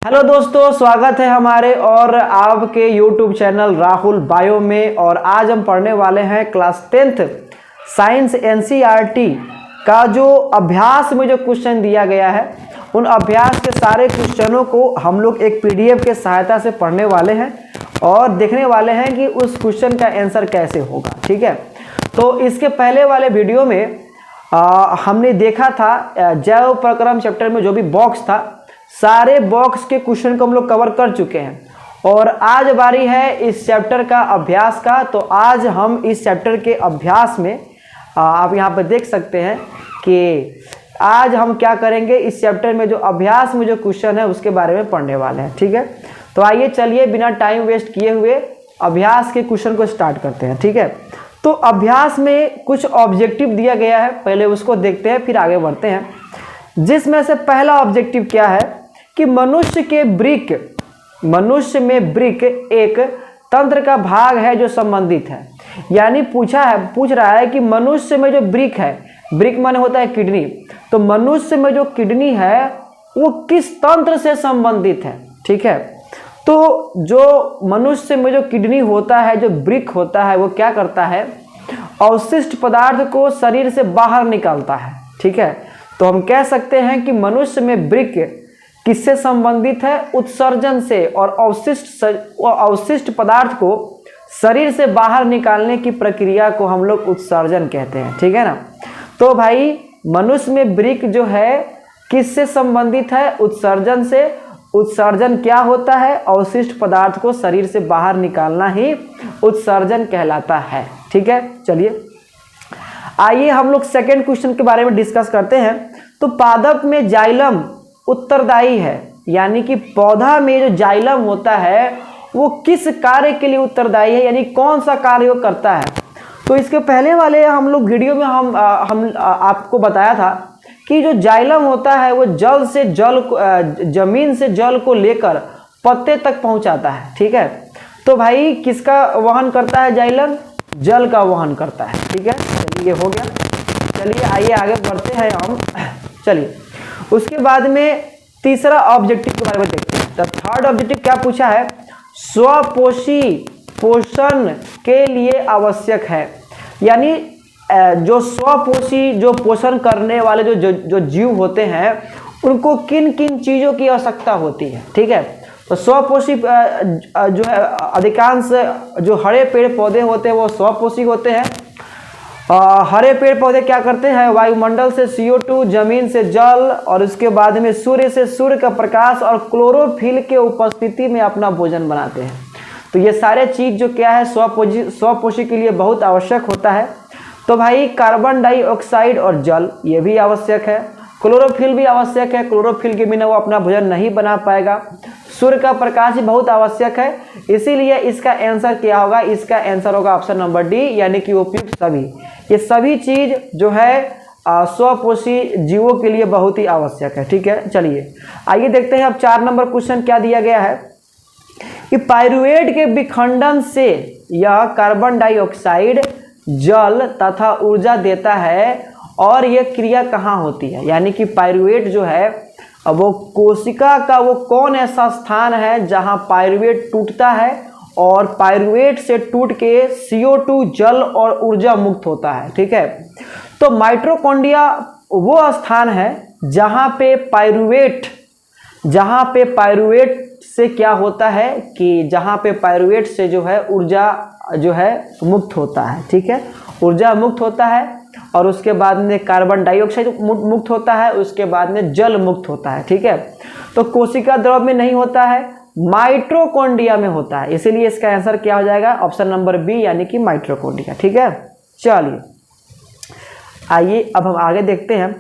Hello दोस्तों, स्वागत है हमारे और आपके YouTube चैनल राहुल बायो में। और आज हम पढ़ने वाले हैं क्लास 10th साइंस NCERT का जो अभ्यास में जो क्वेश्चन दिया गया है, उन अभ्यास के सारे क्वेश्चनों को हम लोग एक PDF के सहायता से पढ़ने वाले हैं और देखने वाले हैं कि उस क्वेश्चन का आंसर कैसे होगा। ठीक है, तो इसके पहले वाले वीडियो में हमने देखा था जैव प्रक्रम चैप्टर में जो भी बॉक्स था, सारे बॉक्स के क्वेश्चन को हम लोग कवर कर चुके हैं और आज बारी है इस चैप्टर का अभ्यास का। तो आज हम इस चैप्टर के अभ्यास में आप यहाँ पर देख सकते हैं कि आज हम क्या करेंगे, इस चैप्टर में जो अभ्यास में जो क्वेश्चन है उसके बारे में पढ़ने वाले हैं। ठीक है, तो आइए चलिए बिना टाइम वेस्ट किए हुए अभ्यास के क्वेश्चन को स्टार्ट करते हैं। ठीक है, तो अभ्यास में कुछ ऑब्जेक्टिव दिया गया है, पहले उसको देखते हैं फिर आगे बढ़ते हैं। जिसमें से पहला ऑब्जेक्टिव क्या है कि मनुष्य में वृक्क एक तंत्र का भाग है जो संबंधित है। यानी पूछ रहा है कि मनुष्य में जो वृक्क है, वृक्क माने होता है किडनी, तो मनुष्य में जो किडनी है वो किस तंत्र से संबंधित है। ठीक है, तो जो मनुष्य में जो किडनी होता है, जो वृक्क होता है, वो क्या करता है, अवशिष्ट पदार्थ को शरीर से बाहर निकालता है। ठीक है, तो हम कह सकते हैं कि मनुष्य में वृक्क किससे संबंधित है, उत्सर्जन से, और अवशिष्ट पदार्थ को शरीर से बाहर निकालने की प्रक्रिया को हम लोग उत्सर्जन कहते हैं। ठीक है ना, तो भाई मनुष्य में वृक्क जो है किससे संबंधित है, उत्सर्जन से। उत्सर्जन क्या होता है, अवशिष्ट पदार्थ को शरीर से बाहर निकालना ही उत्सर्जन कहलाता है। ठीक है, चलिए आइए हम लोग सेकेंड क्वेश्चन के बारे में डिस्कस करते हैं। तो पादप में जाइलम उत्तरदायी है, यानी कि पौधा में जो जाइलम होता है वो किस कार्य के लिए उत्तरदायी है, यानी कौन सा कार्य वो करता है। तो इसके पहले वाले हम लोग वीडियो में हम आपको बताया था कि जो जाइलम होता है वो जमीन से जल को लेकर पत्ते तक पहुंचाता है। ठीक है, तो भाई किसका वहन करता है जाइलम, जल का वहन करता है। ठीक है, चलिए हो गया। चलिए आइए आगे बढ़ते हैं हम। चलिए उसके बाद में तीसरा ऑब्जेक्टिव के बारे में देखते हैं। तो थर्ड ऑब्जेक्टिव क्या पूछा है, स्वपोषी पोषण के लिए आवश्यक है। यानी जो स्वपोषी, जो पोषण करने वाले जो जीव होते हैं उनको किन किन चीज़ों की आवश्यकता होती है। ठीक है, तो स्वपोषी जो है अधिकांश जो हरे पेड़ पौधे होते हैं वो स्वपोषी होते हैं। हरे पेड़ पौधे क्या करते हैं, वायुमंडल से CO2, जमीन से जल और उसके बाद में सूर्य से सूर्य का प्रकाश और क्लोरोफिल के उपस्थिति में अपना भोजन बनाते हैं। तो ये सारे चीज जो क्या है स्वपोषी के लिए बहुत आवश्यक होता है। तो भाई कार्बन डाइऑक्साइड और जल ये भी आवश्यक है, क्लोरोफिल भी आवश्यक है, क्लोरोफिल के बिना वो अपना भोजन नहीं बना पाएगा, सूर्य का प्रकाश भी बहुत आवश्यक है। इसीलिए इसका आंसर क्या होगा, इसका आंसर होगा ऑप्शन नंबर डी, यानी कि उपयुक्त सभी। ये सभी चीज जो है स्वपोषी जीवों के लिए बहुत ही आवश्यक है। ठीक है, चलिए आइए देखते हैं अब 4 नंबर क्वेश्चन क्या दिया गया है कि पाइरुवेट के विखंडन से यह कार्बन डाइऑक्साइड, जल तथा ऊर्जा देता है और यह क्रिया कहाँ होती है। यानी कि पाइरुवेट जो है वो कोशिका का वो कौन ऐसा स्थान है जहां पाइरुवेट टूटता है और पाइरुवेट से टूट के CO2, जल और ऊर्जा मुक्त होता है। ठीक है, तो माइटोकॉन्ड्रिया वो स्थान है जहां पे पाइरुवेट से क्या होता है कि जहां पे पाइरुवेट से जो है ऊर्जा जो है मुक्त होता है। ठीक है, ऊर्जा मुक्त होता है और उसके बाद में कार्बन डाइऑक्साइड मुक्त होता है, उसके बाद में जल मुक्त होता है। ठीक है, तो कोशिका द्रव में नहीं होता है, माइटोकॉन्ड्रिया में होता है। इसीलिए इसका आंसर क्या हो जाएगा, ऑप्शन नंबर बी, यानी कि माइटोकॉन्ड्रिया। ठीक है, चलिए आइए अब हम आगे देखते हैं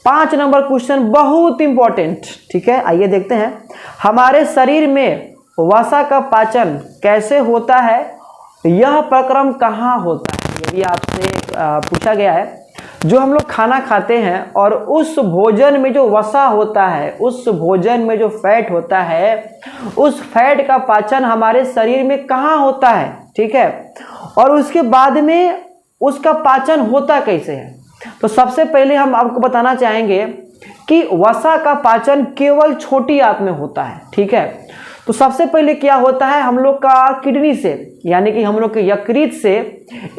5 नंबर क्वेश्चन, बहुत इंपॉर्टेंट। ठीक है, आइए देखते हैं हमारे शरीर में वसा का पाचन कैसे होता है, यह प्रक्रम कहाँ होता है। यदि आपसे पूछा गया है, जो हम लोग खाना खाते हैं और उस भोजन में जो वसा होता है, उस भोजन में जो फैट होता है, उस फैट का पाचन हमारे शरीर में कहाँ होता है। ठीक है, और उसके बाद में उसका पाचन होता कैसे है। तो सबसे पहले हम आपको बताना चाहेंगे कि वसा का पाचन केवल छोटी आंत में होता है। ठीक है, तो सबसे पहले क्या होता है, हम लोग का किडनी से यानी कि हम लोग के यकृत से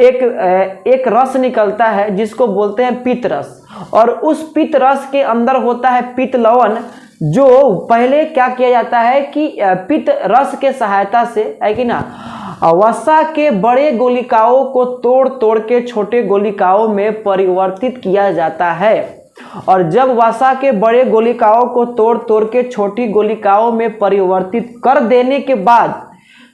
एक रस निकलता है जिसको बोलते हैं पित्त रस, और उस पित्त रस के अंदर होता है पित्त लवण, जो पहले क्या किया जाता है कि पित्त रस के सहायता से है कि ना वसा के बड़े गोलिकाओं को तोड़ तोड़ के छोटे गोलिकाओं में परिवर्तित किया जाता है, और जब वसा के बड़े गोलिकाओं को तोड़ तोड़ के छोटी गोलिकाओं में परिवर्तित कर देने के बाद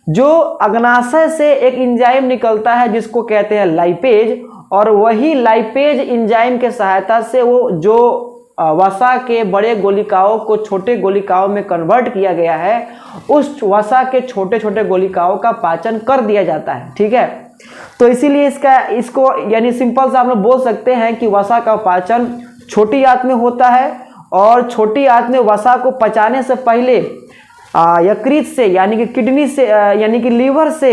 जो अग्नाशय से एक एंजाइम निकलता है जिसको कहते हैं लाइपेज, और वही लाइपेज एंजाइम के सहायता से वो जो वसा के बड़े गोलिकाओं को छोटे गोलिकाओं में कन्वर्ट किया गया है उस वसा के छोटे छोटे गोलिकाओं का पाचन कर दिया जाता है। ठीक है, तो इसीलिए इसको यानी सिंपल सा हम लोग बोल सकते हैं कि वसा का पाचन छोटी आंत में होता है, और छोटी आंत में वसा को पचाने से पहले यकृत से यानी कि किडनी से यानी कि लीवर से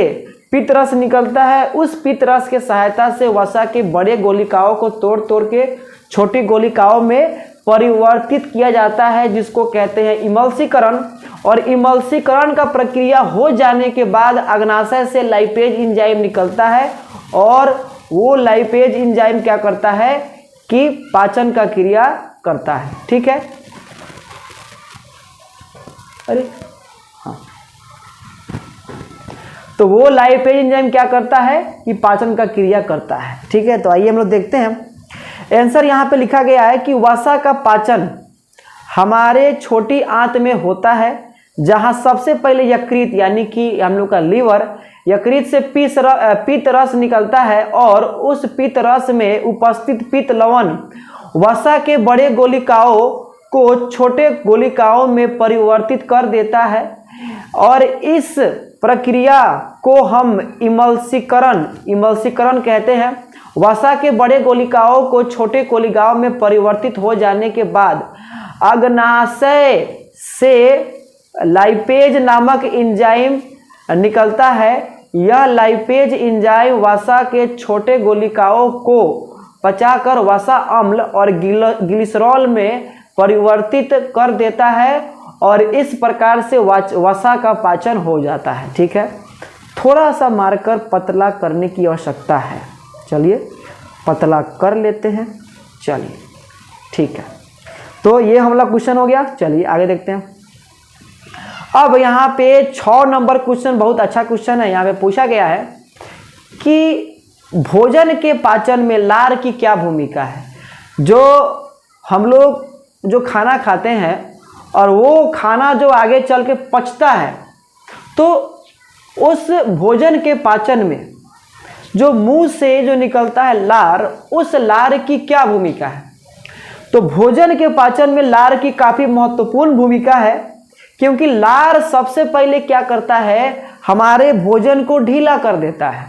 पित्त रस निकलता है। उस पित्त रस के सहायता से वसा के बड़े गोलिकाओं को तोड़ तोड़ के छोटी गोलिकाओं में परिवर्तित किया जाता है जिसको कहते हैं इमल्सीकरण, और इमल्सीकरण का प्रक्रिया हो जाने के बाद अग्नाशय से लाइपेज एंजाइम निकलता है, और वो लाइपेज एंजाइम क्या करता है कि पाचन का क्रिया करता है। ठीक है, अरे हाँ, तो वो लाइपेज एंजाइम क्या करता है कि पाचन का क्रिया करता है। ठीक है, तो आइए हम लोग देखते हैं आंसर यहाँ पे लिखा गया है कि वसा का पाचन हमारे छोटी आंत में होता है, जहाँ सबसे पहले यकृत यानी कि हम लोग का लीवर यकृत से पित्त रस निकलता है, और उस पित्त रस में उपस्थित पित्त लवण वसा के बड़े गोलिकाओं को छोटे गोलिकाओं में परिवर्तित कर देता है, और इस प्रक्रिया को हम इमल्सीकरण कहते हैं। वसा के बड़े गोलिकाओं को छोटे गोलिकाओं में परिवर्तित हो जाने के बाद अग्नाशय से लाइपेज नामक एंजाइम निकलता है। यह लाइपेज एंजाइम वसा के छोटे गोलिकाओं को पचाकर वसा अम्ल और ग्लिसरॉल में परिवर्तित कर देता है, और इस प्रकार से वसा का पाचन हो जाता है। ठीक है, थोड़ा सा मार्कर पतला करने की आवश्यकता है, चलिए पतला कर लेते हैं। चलिए ठीक है, तो ये हमारा क्वेश्चन हो गया। चलिए आगे देखते हैं। अब यहाँ पे 6 नंबर क्वेश्चन बहुत अच्छा क्वेश्चन है। यहाँ पे पूछा गया है कि भोजन के पाचन में लार की क्या भूमिका है। जो हम लोग जो खाना खाते हैं और वो खाना जो आगे चल के पचता है, तो उस भोजन के पाचन में जो मुंह से जो निकलता है लार, उस लार की क्या भूमिका है। तो भोजन के पाचन में लार की काफ़ी महत्वपूर्ण भूमिका है, क्योंकि लार सबसे पहले क्या करता है, हमारे भोजन को ढीला कर देता है।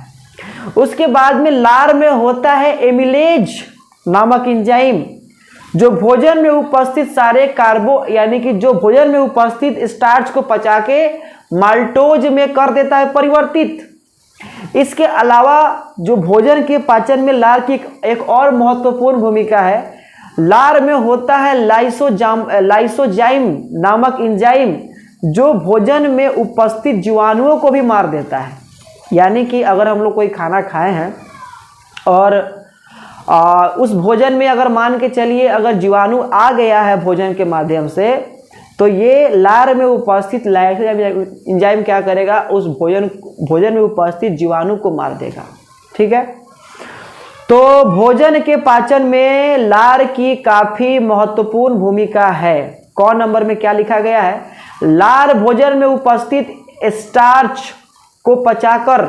उसके बाद में लार में होता है एमिलेज नामक एंजाइम, जो भोजन में उपस्थित सारे कार्बो यानी कि जो भोजन में उपस्थित स्टार्च को पचा के माल्टोज में कर देता है परिवर्तित। इसके अलावा जो भोजन के पाचन में लार की एक और महत्वपूर्ण भूमिका है, लार में होता है लाइसोजाइम नामक एंजाइम, जो भोजन में उपस्थित जीवाणुओं को भी मार देता है। यानी कि अगर हम लोग कोई खाना खाए हैं और उस भोजन में अगर मान के चलिए अगर जीवाणु आ गया है भोजन के माध्यम से, तो ये लार में उपस्थित लाइसोजाइम एंजाइम क्या करेगा, उस भोजन में उपस्थित जीवाणु को मार देगा। ठीक है, तो भोजन के पाचन में लार की काफी महत्वपूर्ण भूमिका है। कौन नंबर में क्या लिखा गया है, लार भोजन में उपस्थित स्टार्च को पचाकर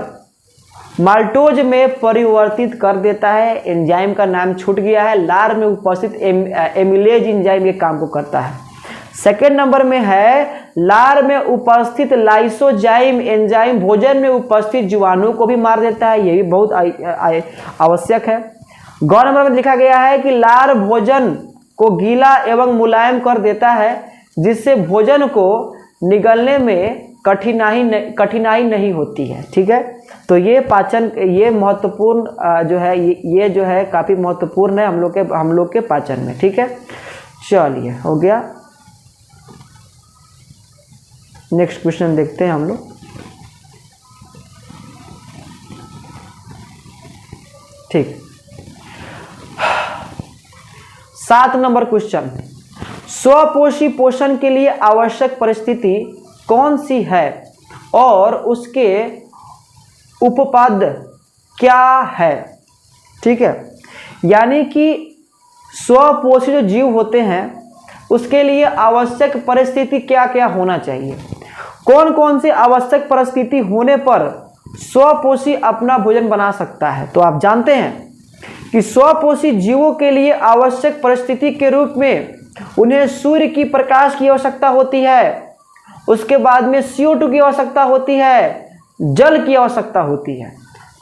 माल्टोज में परिवर्तित कर देता है। एंजाइम का नाम छूट गया है। लार में उपस्थित एमिलेज एंजाइम ये काम को करता है। सेकेंड नंबर में है लार में उपस्थित लाइसोजाइम एंजाइम भोजन में उपस्थित जीवाणु को भी मार देता है। ये भी बहुत आवश्यक है। गौ नंबर में लिखा गया है कि लार भोजन को गीला एवं मुलायम कर देता है, जिससे भोजन को निगलने में कठिनाई नहीं होती है। ठीक है, तो ये पाचन ये महत्वपूर्ण जो है ये जो है काफ़ी महत्वपूर्ण है हम लोग के पाचन में। ठीक है, चलिए हो गया। नेक्स्ट क्वेश्चन देखते हैं हम लोग। ठीक, 7 नंबर क्वेश्चन, स्वपोषी पोषण के लिए आवश्यक परिस्थिति कौन सी है और उसके उपपाद्य क्या है। ठीक है, यानी कि स्वपोषी जो जीव होते हैं उसके लिए आवश्यक परिस्थिति क्या क्या होना चाहिए, कौन कौन सी आवश्यक परिस्थिति होने पर स्वपोषी अपना भोजन बना सकता है। तो आप जानते हैं कि स्वपोषी जीवों के लिए आवश्यक परिस्थिति के रूप में उन्हें सूर्य की प्रकाश की आवश्यकता होती है, उसके बाद में CO2 की आवश्यकता होती है, जल की आवश्यकता होती है,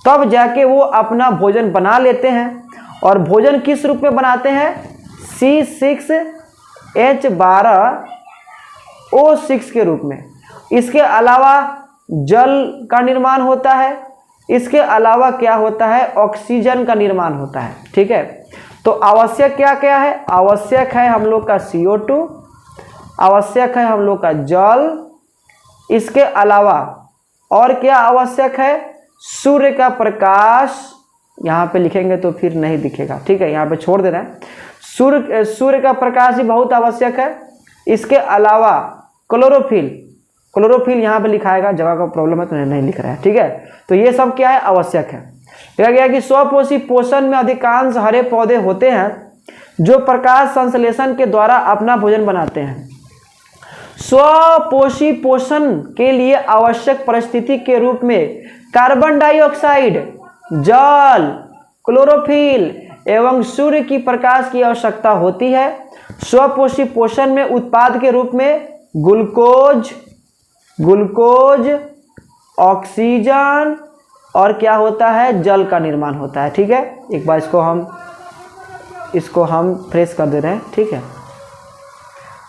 तब जाके वो अपना भोजन बना लेते हैं। और भोजन किस रूप में बनाते हैं, C6H12O6 के रूप में। इसके अलावा जल का निर्माण होता है, इसके अलावा क्या होता है, ऑक्सीजन का निर्माण होता है। ठीक है, तो आवश्यक क्या क्या है, आवश्यक है हम लोग का CO2, आवश्यक है हम लोग का जल, इसके अलावा और क्या आवश्यक है, सूर्य का प्रकाश। यहाँ पे लिखेंगे तो फिर नहीं दिखेगा, ठीक है, यहाँ पे छोड़ दे रहे हैं। सूर्य का प्रकाश भी बहुत आवश्यक है। इसके अलावा क्लोरोफिल यहाँ पे लिखाएगा, जगह का प्रॉब्लम है तो नहीं लिख रहा है। ठीक है, तो ये सब क्या है, आवश्यक है। लिखा गया कि स्वपोषी पोषण में अधिकांश हरे पौधे होते हैं जो प्रकाश संश्लेषण के द्वारा अपना भोजन बनाते हैं। स्वपोषी पोषण के लिए आवश्यक परिस्थिति के रूप में कार्बन डाइऑक्साइड, जल, क्लोरोफिल एवं सूर्य की प्रकाश की आवश्यकता होती है। स्वपोषी पोषण में उत्पाद के रूप में ग्लूकोज, ऑक्सीजन और क्या होता है, जल का निर्माण होता है। ठीक है, एक बार इसको हम फ्रेश कर दे रहे हैं। ठीक है,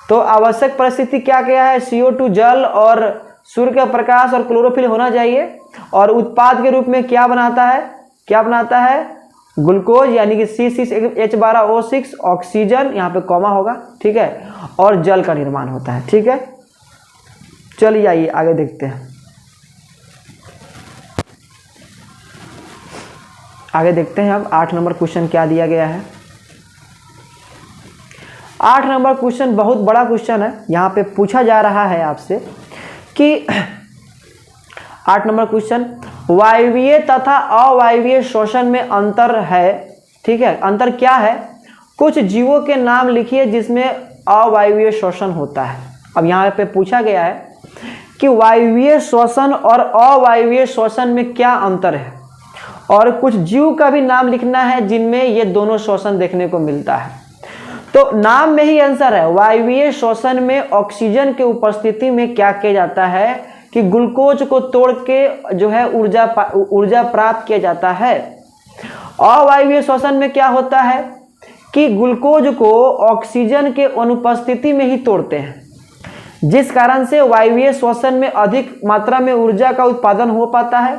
तो आवश्यक परिस्थिति क्या क्या है, CO2, जल और सूर्य का प्रकाश और क्लोरोफिल होना चाहिए। और उत्पाद के रूप में क्या बनाता है, ग्लूकोज यानी कि C6H12O6, ऑक्सीजन यहाँ पे कॉमा होगा। ठीक है, और जल का निर्माण होता है। ठीक है, चलिए आइए आगे देखते हैं। अब 8 नंबर क्वेश्चन क्या दिया गया है। 8 नंबर क्वेश्चन बहुत बड़ा क्वेश्चन है। यहाँ पे पूछा जा रहा है आपसे कि 8 नंबर क्वेश्चन, वायवीय तथा अवायवीय श्वसन में अंतर है। ठीक है, अंतर क्या है, कुछ जीवों के नाम लिखिए जिसमें अवायवीय श्वसन होता है। अब यहाँ पे पूछा गया है कि वायवीय श्वसन और अवायवीय श्वसन में क्या अंतर है, और कुछ जीव का भी नाम लिखना है जिनमें ये दोनों श्वसन देखने को मिलता है। तो नाम में ही आंसर है। वायवीय श्वसन में ऑक्सीजन के उपस्थिति में क्या किया जाता है कि ग्लूकोज को तोड़ के जो है ऊर्जा प्राप्त किया जाता है। अवायवीय श्वसन में क्या होता है कि ग्लूकोज को ऑक्सीजन के अनुपस्थिति में ही तोड़ते हैं, जिस कारण से वायवीय श्वसन में अधिक मात्रा में ऊर्जा का उत्पादन हो पाता है,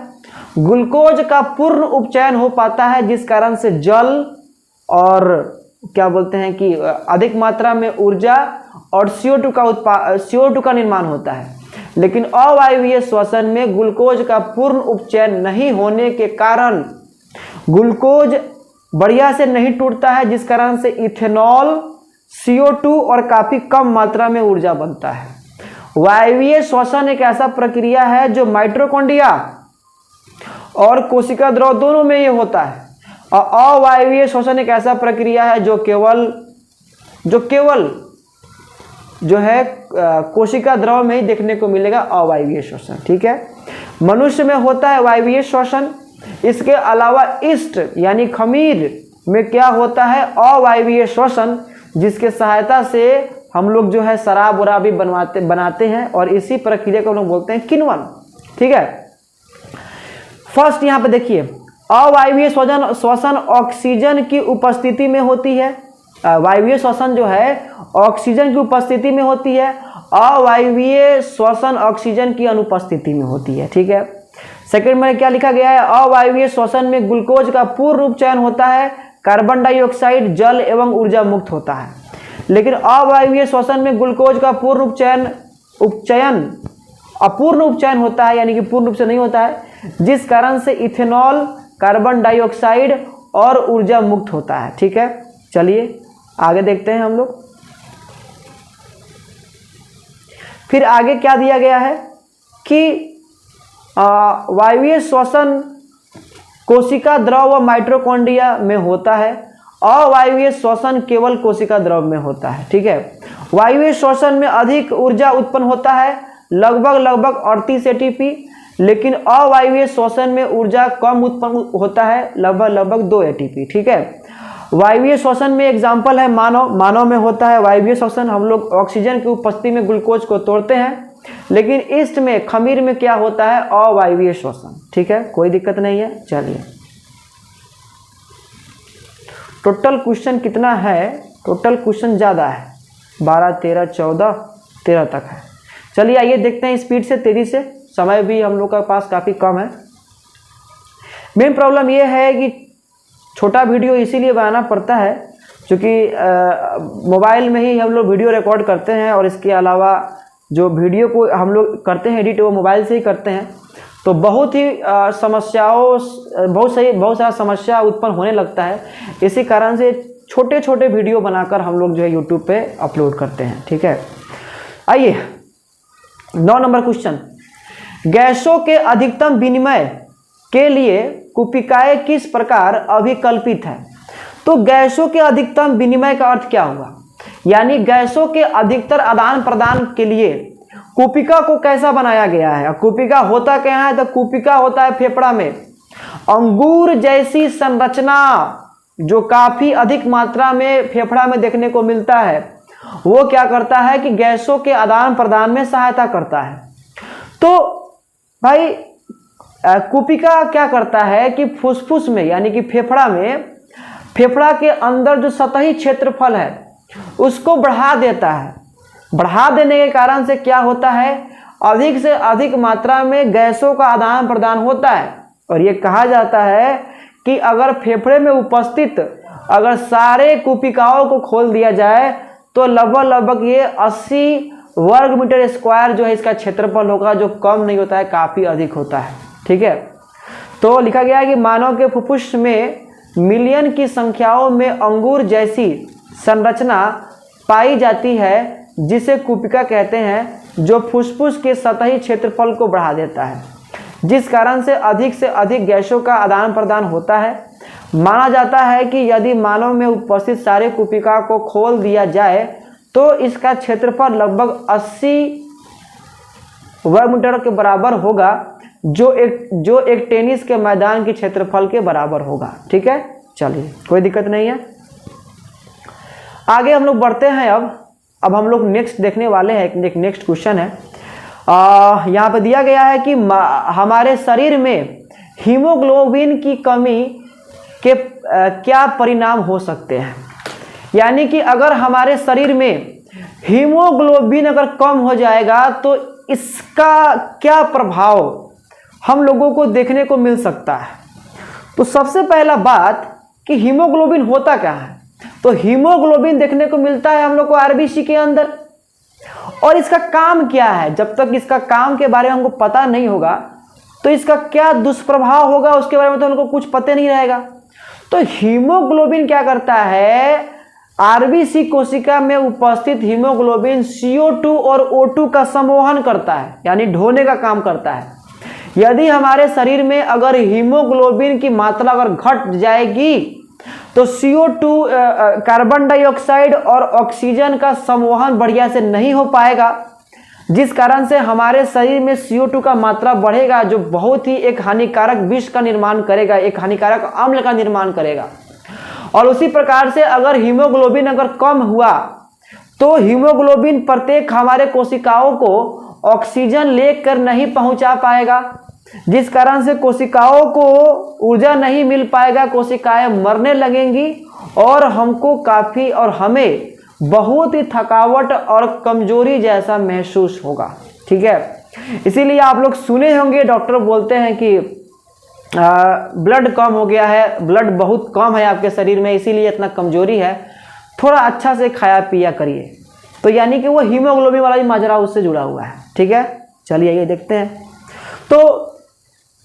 ग्लूकोज का पूर्ण उपचयन हो पाता है, जिस कारण से जल और क्या बोलते हैं कि अधिक मात्रा में ऊर्जा और CO2 का निर्माण होता है। लेकिन अवायवीय श्वसन में ग्लूकोज का पूर्ण उपचयन नहीं होने के कारण ग्लूकोज बढ़िया से नहीं टूटता है, जिस कारण से इथेनॉल, CO2 और काफी कम मात्रा में ऊर्जा बनता है। वायवीय श्वसन एक ऐसा प्रक्रिया है जो माइटोकॉन्ड्रिया और कोशिका द्रव दोनों में ये होता है। और अवायवीय श्वसन एक ऐसा प्रक्रिया है जो केवल जो है कोशिका द्रव में ही देखने को मिलेगा, अवायवीय श्वसन। ठीक है, मनुष्य में होता है वायवीय श्वसन। इसके अलावा ईस्ट यानी खमीर में क्या होता है, अवायवीय श्वसन, जिसके सहायता से हम लोग जो है शराब वराब भी बनाते हैं, और इसी प्रक्रिया को हम लोग बोलते हैं किण्वन। ठीक है, फर्स्ट यहाँ पे देखिए, अवायवीय श्वसन ऑक्सीजन की उपस्थिति में होती है। वायवीय श्वसन जो है ऑक्सीजन की उपस्थिति में होती है, अवायवीय श्वसन ऑक्सीजन की अनुपस्थिति में होती है। ठीक है, सेकंड में क्या लिखा गया है, अवायवीय श्वसन में ग्लूकोज का पूर्ण उपचयन होता है, कार्बन डाइऑक्साइड, जल एवं ऊर्जा मुक्त होता है। लेकिन अवायवीय श्वसन में ग्लूकोज का अपूर्ण उपचयन होता है, यानी कि पूर्ण रूप से नहीं होता है, जिस कारण से इथेनॉल, कार्बन डाइऑक्साइड और ऊर्जा मुक्त होता है। ठीक है, चलिए आगे देखते हैं हम लोग। फिर आगे क्या दिया गया है कि वायवीय श्वसन कोशिका द्रव व माइटोकॉन्ड्रिया में होता है, अवायवीय श्वसन केवल कोशिका द्रव में होता है। ठीक है, वायवीय श्वसन में अधिक ऊर्जा उत्पन्न होता है, लगभग 38 एटीपी, लेकिन अवायवीय श्वसन में ऊर्जा कम उत्पन्न होता है, लगभग 2 एटीपी। ठीक है, वायवीय श्वसन में एग्जाम्पल है मानव में होता है वायवीय श्वसन, हम लोग ऑक्सीजन की उपस्थिति में ग्लूकोज को तोड़ते हैं, लेकिन ईस्ट में खमीर में क्या होता है, अवायवीय श्वसन। ठीक है, कोई दिक्कत नहीं है। चलिए, टोटल क्वेश्चन कितना है, टोटल क्वेश्चन ज़्यादा है, 12, 13, 14, 13 तक है। चलिए आइए देखते हैं स्पीड से, तेजी से, समय भी हम लोग का पास काफ़ी कम है। मेन प्रॉब्लम ये है कि छोटा वीडियो इसीलिए बनाना पड़ता है क्योंकि मोबाइल में ही हम लोग वीडियो रिकॉर्ड करते हैं, और इसके अलावा जो वीडियो को हम लोग करते हैं एडिट, वो मोबाइल से ही करते हैं, तो बहुत ही बहुत सारा समस्या उत्पन्न होने लगता है। इसी कारण से छोटे छोटे वीडियो बनाकर हम लोग जो है यूट्यूब पे अपलोड करते हैं। ठीक है, आइए 9 नंबर क्वेश्चन, गैसों के अधिकतम विनिमय के लिए कुपिकाएं किस प्रकार अभिकल्पित है। तो गैसों के अधिकतम विनिमय का अर्थ क्या हुआ, यानी गैसों के अधिकतर आदान प्रदान के लिए कुपिका को कैसा बनाया गया है। कुपिका होता क्या है, तो कुपिका होता है फेफड़ा में अंगूर जैसी संरचना, जो काफी अधिक मात्रा में फेफड़ा में देखने को मिलता है। वो क्या करता है कि गैसों के आदान प्रदान में सहायता करता है। तो भाई कुपिका क्या करता है कि फुसफुस में, यानी कि फेफड़ा में, फेफड़ा के अंदर जो सतही क्षेत्रफल है उसको बढ़ा देता है। बढ़ा देने के कारण से क्या होता है, अधिक से अधिक मात्रा में गैसों का आदान प्रदान होता है। और ये कहा जाता है कि अगर फेफड़े में उपस्थित अगर सारे कुपिकाओं को खोल दिया जाए तो लगभग ये 80 वर्ग मीटर स्क्वायर जो है इसका क्षेत्रफल होगा, जो कम नहीं होता है, काफ़ी अधिक होता है। ठीक है, तो लिखा गया है कि मानव के फुफ्फुस में मिलियन की संख्याओं में अंगूर जैसी संरचना पाई जाती है, जिसे कुपिका कहते हैं, जो फुफ्फुस के सतही क्षेत्रफल को बढ़ा देता है, जिस कारण से अधिक गैसों का आदान प्रदान होता है। माना जाता है कि यदि मानव में उपस्थित सारे कुपिका को खोल दिया जाए तो इसका क्षेत्रफल लगभग 80 वर्ग मीटर के बराबर होगा, जो एक टेनिस के मैदान के क्षेत्रफल के बराबर होगा। ठीक है, चलिए कोई दिक्कत नहीं है। आगे हम लोग बढ़ते हैं। अब हम लोग नेक्स्ट देखने वाले हैं, एक नेक्स्ट क्वेश्चन है। यहाँ पे दिया गया है कि हमारे शरीर में हीमोग्लोबिन की कमी के क्या परिणाम हो सकते हैं। यानी कि अगर हमारे शरीर में हीमोग्लोबिन अगर कम हो जाएगा तो इसका क्या प्रभाव हम लोगों को देखने को मिल सकता है। तो सबसे पहला बात कि हीमोग्लोबिन होता क्या है। तो हीमोग्लोबिन देखने को मिलता है हम लोग को आरबीसी के अंदर, और इसका काम क्या है। जब तक इसका काम के बारे में हमको पता नहीं होगा तो इसका क्या दुष्प्रभाव होगा उसके बारे में तो हमको कुछ पता नहीं रहेगा। तो हीमोग्लोबिन क्या करता है, आरबीसी कोशिका में उपस्थित हीमोग्लोबिन CO2 और O2 का संवहन करता है, यानी ढोने का काम करता है। यदि हमारे शरीर में अगर हीमोग्लोबिन की मात्रा अगर घट जाएगी तो CO2 कार्बन डाइऑक्साइड और ऑक्सीजन का संवहन बढ़िया से नहीं हो पाएगा, जिस कारण से हमारे शरीर में CO2 का मात्रा बढ़ेगा, जो बहुत ही एक हानिकारक विष का निर्माण करेगा, एक हानिकारक अम्ल का निर्माण करेगा। और उसी प्रकार से अगर हीमोग्लोबिन अगर कम हुआ तो हीमोग्लोबिन प्रत्येक हमारे कोशिकाओं को ऑक्सीजन लेकर नहीं पहुंचा पाएगा, जिस कारण से कोशिकाओं को ऊर्जा नहीं मिल पाएगा, कोशिकाएं मरने लगेंगी और हमको काफ़ी और हमें बहुत ही थकावट और कमजोरी जैसा महसूस होगा। ठीक है, इसीलिए आप लोग सुने होंगे डॉक्टर बोलते हैं कि ब्लड कम हो गया है, ब्लड बहुत कम है आपके शरीर में, इसीलिए इतना कमजोरी है। थोड़ा अच्छा से खाया पिया करिए। तो यानी कि वो हीमोग्लोबिन वाला भी माजरा उससे जुड़ा हुआ है। ठीक है, चलिए ये देखते हैं। तो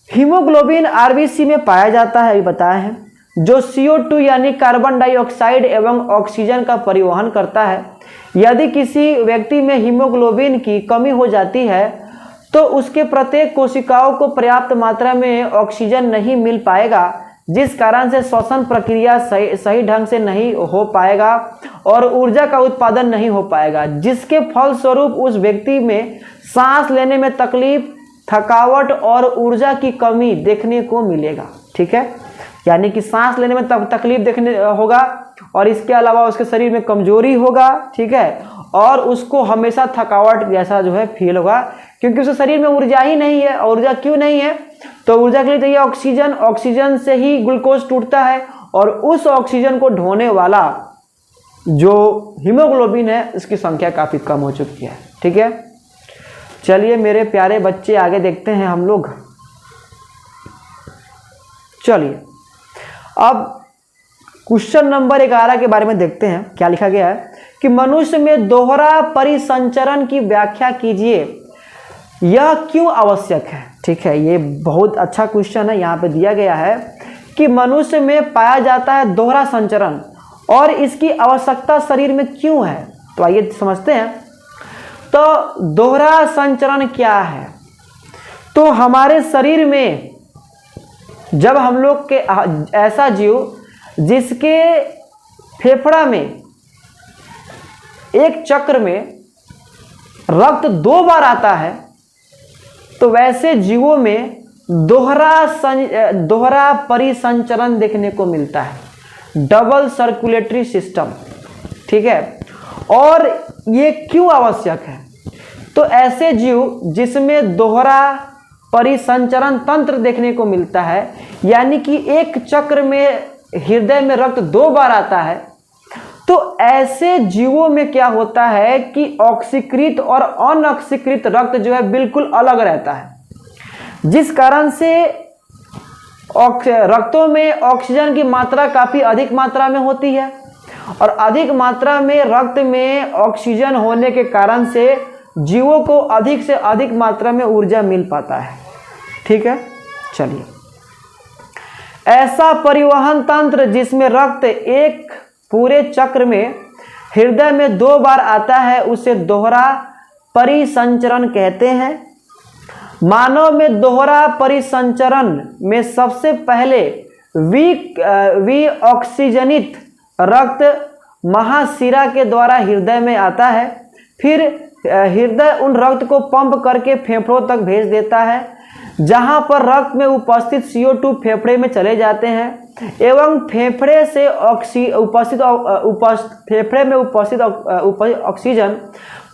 हीमोग्लोबिन आरबीसी में पाया जाता है, अभी बताया है, जो CO2 यानी कार्बन डाइऑक्साइड एवं ऑक्सीजन का परिवहन करता है। यदि किसी व्यक्ति में हीमोग्लोबिन की कमी हो जाती है तो उसके प्रत्येक कोशिकाओं को पर्याप्त मात्रा में ऑक्सीजन नहीं मिल पाएगा, जिस कारण से श्वसन प्रक्रिया सही ढंग से नहीं हो पाएगा और ऊर्जा का उत्पादन नहीं हो पाएगा, जिसके फलस्वरूप उस व्यक्ति में सांस लेने में तकलीफ, थकावट और ऊर्जा की कमी देखने को मिलेगा। ठीक है, यानी कि सांस लेने में तकलीफ देखने होगा और इसके अलावा उसके शरीर में कमजोरी होगा। ठीक है, और उसको हमेशा थकावट जैसा जो है फील होगा, क्योंकि उसके शरीर में ऊर्जा ही नहीं है। और ऊर्जा क्यों नहीं है? तो ऊर्जा के लिए चाहिए ऑक्सीजन, ऑक्सीजन से ही ग्लूकोज टूटता है और उस ऑक्सीजन को ढोने वाला जो हीमोग्लोबिन है इसकी संख्या काफी कम हो चुकी है। ठीक है, चलिए मेरे प्यारे बच्चे आगे देखते हैं हम लोग। चलिए अब क्वेश्चन नंबर 11 के बारे में देखते हैं। क्या लिखा गया है कि मनुष्य में दोहरा परिसंचरण की व्याख्या कीजिए, यह क्यों आवश्यक है। ठीक है, ये बहुत अच्छा क्वेश्चन है। यहाँ पे दिया गया है कि मनुष्य में पाया जाता है दोहरा संचरण और इसकी आवश्यकता शरीर में क्यों है। तो आइए समझते हैं। तो दोहरा संचरण क्या है? तो हमारे शरीर में जब हम लोग के ऐसा जीव जिसके फेफड़ा में एक चक्र में रक्त 2 बार आता है, तो वैसे जीवों में दोहरा परिसंचरण देखने को मिलता है, डबल सर्कुलेटरी सिस्टम। ठीक है, और ये क्यों आवश्यक है? तो ऐसे जीव जिसमें दोहरा परिसंचरण तंत्र देखने को मिलता है, यानी कि एक चक्र में हृदय में रक्त 2 बार आता है, तो ऐसे जीवों में क्या होता है कि ऑक्सीकृत और अनऑक्सीकृत रक्त जो है बिल्कुल अलग रहता है, जिस कारण से रक्तों में ऑक्सीजन की मात्रा काफी अधिक मात्रा में होती है और अधिक मात्रा में रक्त में ऑक्सीजन होने के कारण से जीवों को अधिक से अधिक मात्रा में ऊर्जा मिल पाता है। ठीक है, चलिए ऐसा परिवहन तंत्र जिसमें रक्त एक पूरे चक्र में हृदय में 2 बार आता है उसे दोहरा परिसंचरण कहते हैं। मानव में दोहरा परिसंचरण में सबसे पहले विऑक्सीजनित रक्त महाशिरा के द्वारा हृदय में आता है, फिर हृदय उन रक्त को पंप करके फेफड़ों तक भेज देता है, जहां पर रक्त में उपस्थित CO2 फेफड़े में चले जाते हैं एवं फेफड़े से फेफड़े में उपस्थित ऑक्सीजन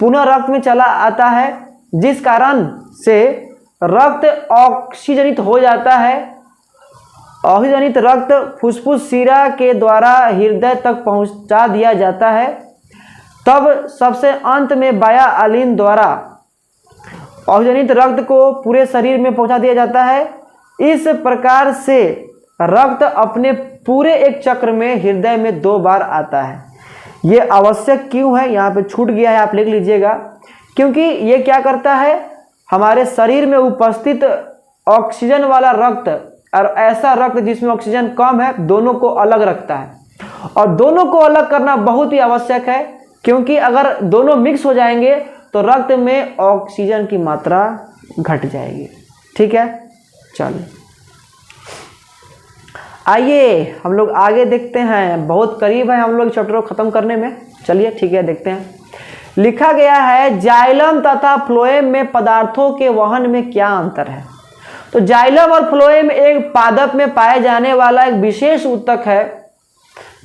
पुनः रक्त में चला आता है, जिस कारण से रक्त ऑक्सीजनित हो जाता है। ऑक्सीजनित रक्त फुफ्फुस शिरा के द्वारा हृदय तक पहुंचा दिया जाता है। तब सबसे अंत में बाया अलीन द्वारा ऑक्सीजनित रक्त को पूरे शरीर में पहुंचा दिया जाता है। इस प्रकार से रक्त अपने पूरे एक चक्र में हृदय में 2 बार आता है। ये आवश्यक क्यों है? यहाँ पे छूट गया है, आप लिख लीजिएगा। क्योंकि ये क्या करता है, हमारे शरीर में उपस्थित ऑक्सीजन वाला रक्त और ऐसा रक्त जिसमें ऑक्सीजन कम है, दोनों को अलग रखता है। और दोनों को अलग करना बहुत ही आवश्यक है, क्योंकि अगर दोनों मिक्स हो जाएंगे तो रक्त में ऑक्सीजन की मात्रा घट जाएगी। ठीक है, चलिए आइए हम लोग आगे देखते हैं। बहुत करीब है हम लोग चैप्टर को खत्म करने में। चलिए ठीक है, देखते हैं। लिखा गया है जाइलम तथा फ्लोएम में पदार्थों के वहन में क्या अंतर है। तो जाइलम और फ्लोएम एक पादप में पाए जाने वाला एक विशेष ऊतक है,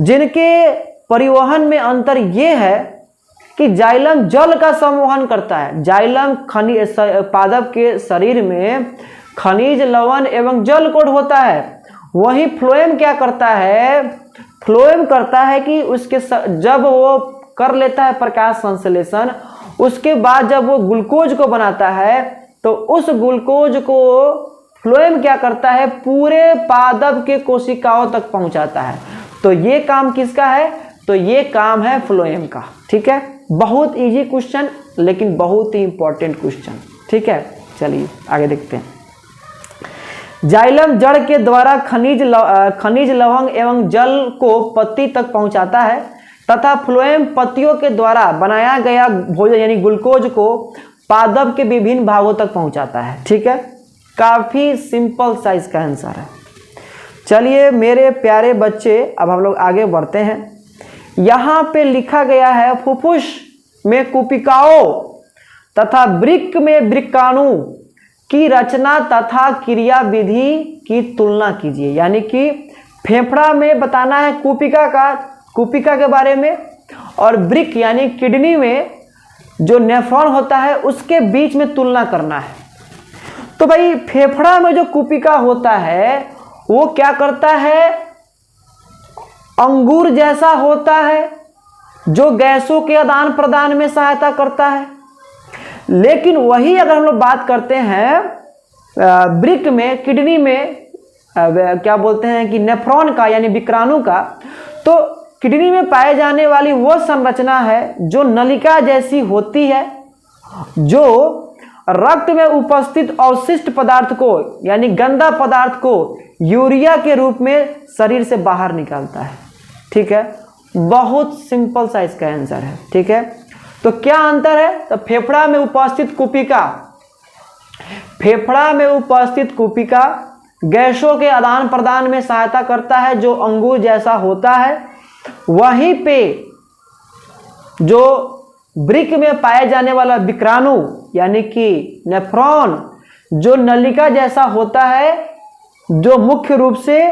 जिनके परिवहन में अंतर यह है कि जाइलम जल का संवहन करता है। जाइलम पादप के शरीर में खनिज, लवण एवं जल कोट होता है। वही फ्लोएम क्या करता है, फ्लोएम करता है कि उसके जब वो कर लेता है प्रकाश संश्लेषण, उसके बाद जब वो ग्लूकोज को बनाता है तो उस ग्लूकोज को फ्लोएम क्या करता है, पूरे पादप के कोशिकाओं तक पहुंचाता है। तो ये काम किसका है, तो ये काम है फ्लोएम का। ठीक है, बहुत इजी क्वेश्चन लेकिन बहुत ही इंपॉर्टेंट क्वेश्चन। ठीक है, चलिए आगे देखते हैं। जाइलम जड़ के द्वारा खनिज लवण एवं जल को पत्ती तक पहुंचाता है तथा फ्लोएम पत्तियों के द्वारा बनाया गया भोजन यानी ग्लूकोज को पादप के विभिन्न भागों तक पहुंचाता है। ठीक है, काफी सिंपल सा इसका आंसर है। चलिए मेरे प्यारे बच्चे, अब हम लोग आगे बढ़ते हैं। यहाँ पे लिखा गया है फुफ्फुस में कुपिकाओं तथा वृक्क में वृक्काणु की रचना तथा क्रिया विधि की तुलना कीजिए। यानी कि फेफड़ा में बताना है कुपिका के बारे में, और वृक्क यानी किडनी में जो नेफ्रॉन होता है उसके बीच में तुलना करना है। तो भाई फेफड़ा में जो कुपिका होता है वो क्या करता है, अंगूर जैसा होता है जो गैसों के आदान प्रदान में सहायता करता है। लेकिन वही अगर हम लोग बात करते हैं वृक्क में, किडनी में क्या बोलते हैं कि नेफ्रॉन का यानी विक्राणु का, तो किडनी में पाए जाने वाली वो संरचना है जो नलिका जैसी होती है, जो रक्त में उपस्थित अवशिष्ट पदार्थ को यानी गंदा पदार्थ को यूरिया के रूप में शरीर से बाहर निकालता है। ठीक है, बहुत सिंपल सा इसका आंसर है। ठीक है, तो क्या अंतर है, तो फेफड़ा में उपस्थित कुपिका गैसों के आदान प्रदान में सहायता करता है जो अंगूर जैसा होता है। वहीं पे जो वृक्क में पाए जाने वाला विक्राणु यानी कि नेफ्रॉन जो नलिका जैसा होता है, जो मुख्य रूप से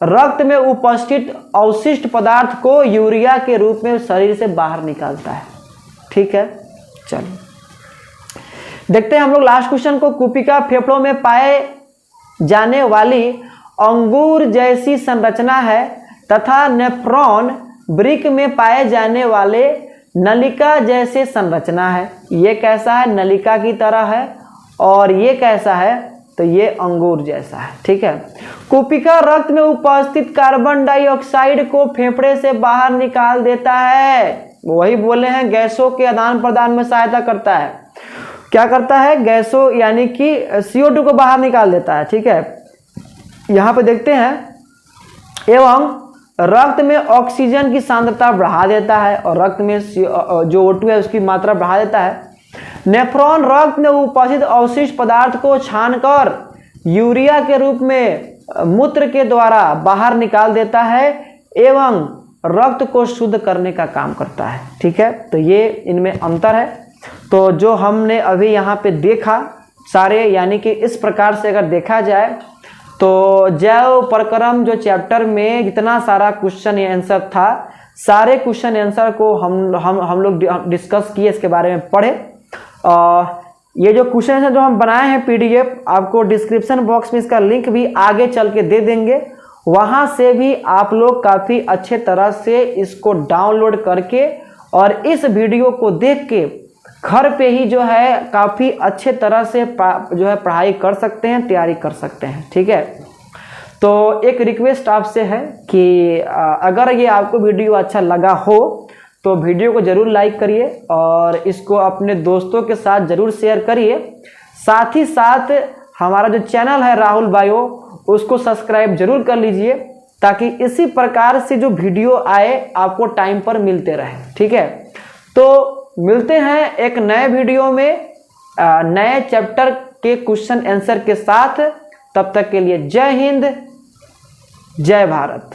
रक्त में उपस्थित अवशिष्ट पदार्थ को यूरिया के रूप में शरीर से बाहर निकालता है। ठीक है, चलिए देखते हैं हम लोग लास्ट क्वेश्चन को। कुपिका फेफड़ों में पाए जाने वाली अंगूर जैसी संरचना है तथा नेफ्रॉन वृक्क में पाए जाने वाले नलिका जैसे संरचना है। ये कैसा है, नलिका की तरह है, और ये कैसा है, तो ये अंगूर जैसा है। ठीक है, कुपिका रक्त में उपस्थित कार्बन डाइऑक्साइड को फेफड़े से बाहर निकाल देता है। वही बोले हैं गैसों के आदान प्रदान में सहायता करता है। क्या करता है, गैसों यानी कि CO2 को बाहर निकाल देता है। ठीक है, यहाँ पे देखते हैं, एवं रक्त में ऑक्सीजन की सांद्रता बढ़ा देता है और रक्त में जो O2 है उसकी मात्रा बढ़ा देता है। नेफ्रॉन रक्त में उपस्थित अवशिष्ट पदार्थ को छानकर यूरिया के रूप में मूत्र के द्वारा बाहर निकाल देता है एवं रक्त को शुद्ध करने का काम करता है। ठीक है, तो ये इनमें अंतर है। तो जो हमने अभी यहाँ पे देखा सारे, यानी कि इस प्रकार से अगर देखा जाए तो जैव प्रक्रम जो चैप्टर में जितना सारा क्वेश्चन आंसर था, सारे क्वेश्चन आंसर को हम लोग डिस्कस किए, इसके बारे में पढ़े। ये जो क्वेश्चन आंसर जो हम बनाए हैं PDF, आपको डिस्क्रिप्शन बॉक्स में इसका लिंक भी आगे चल के दे देंगे। वहाँ से भी आप लोग काफ़ी अच्छे तरह से इसको डाउनलोड करके और इस वीडियो को देख के घर पे ही जो है काफ़ी अच्छे तरह से जो है पढ़ाई कर सकते हैं, तैयारी कर सकते हैं। ठीक है, तो एक रिक्वेस्ट आपसे है कि अगर ये आपको वीडियो अच्छा लगा हो तो वीडियो को ज़रूर लाइक करिए और इसको अपने दोस्तों के साथ ज़रूर शेयर करिए। साथ ही साथ हमारा जो चैनल है राहुल बायो, उसको सब्सक्राइब जरूर कर लीजिए ताकि इसी प्रकार से जो वीडियो आए आपको टाइम पर मिलते रहे। ठीक है, तो मिलते हैं एक नए वीडियो में नए चैप्टर के क्वेश्चन आंसर के साथ। तब तक के लिए जय हिंद, जय भारत।